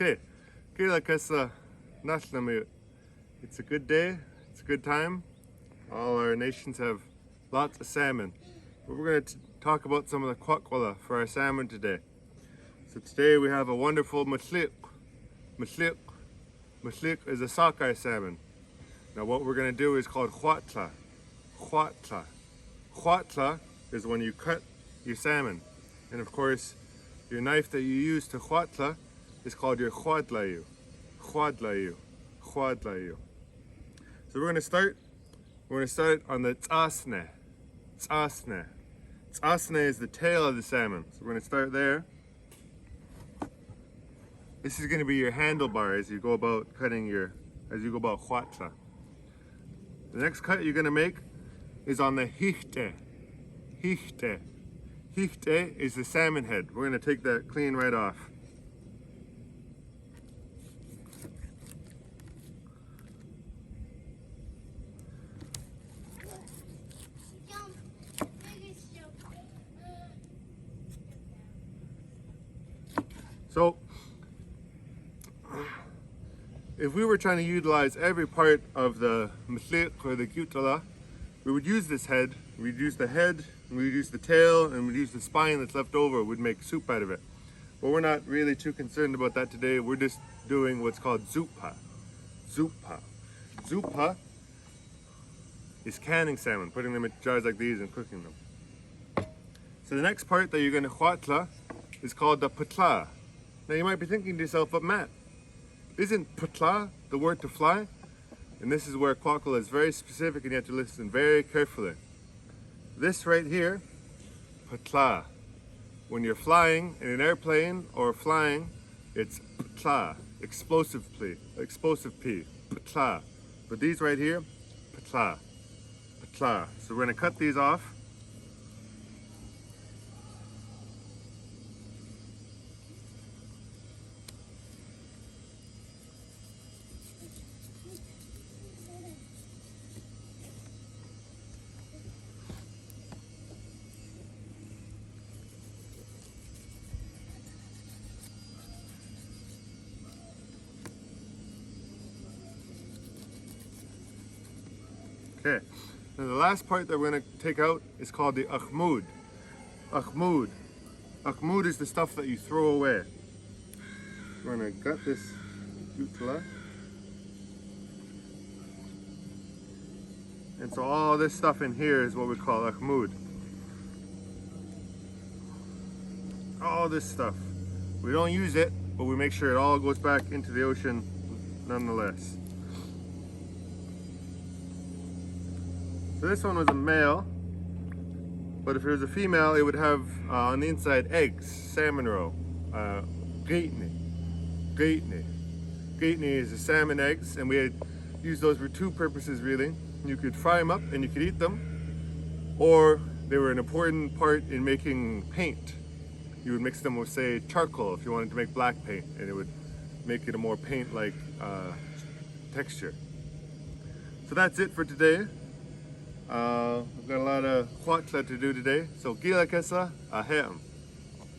Okay, it's a good day, it's a good time. All our nations have lots of salmon. But we're going to talk about some of the kwakwala for our salmon today. So today we have a wonderful mashliq. Mashliq is a sockeye salmon. Now what we're going to do is called khwatla. Khwatla is when you cut your salmon. And of course, your knife that you use to khwatla is called your khwadlayu. So we're going to start on the tsasne. Tsasne is the tail of the salmon. So we're going to start there. This is going to be your handlebar as you go about khwatla. The next cut you're going to make is on the hichte. Hichte is the salmon head. We're going to take that clean right off. So, if we were trying to utilize every part of the mashliq or the kutala, we would use this head. We'd use the head, we'd use the tail, and we'd use the spine that's left over. We'd make soup out of it. But we're not really too concerned about that today. We're just doing what's called zuppa. Zuppa is canning salmon, putting them in jars like these and cooking them. So the next part that you're going to khwatla is called the patla. Now you might be thinking to yourself, but Matt, isn't patla the word to fly? And this is where kwakwala is very specific and you have to listen very carefully. This right here, patla. When you're flying in an airplane or flying, it's patla, explosive P, patla. But these right here, patla. So we're going to cut these off. Okay, and the last part that we're going to take out is called the akhmud. Akhmud is the stuff that you throw away. We're going to gut this jutla. And so all this stuff in here is what we call akhmud. All this stuff. We don't use it, but we make sure it all goes back into the ocean nonetheless. So this one was a male, but if it was a female, it would have on the inside eggs, salmon roe, gaitne is the salmon eggs, and we had used those for two purposes really. You could fry them up and you could eat them, or they were an important part in making paint. You would mix them with, say, charcoal if you wanted to make black paint, and it would make it a more paint-like texture. So that's it for today. I've got a lot of khwatla to do today, so gila kesa ahem.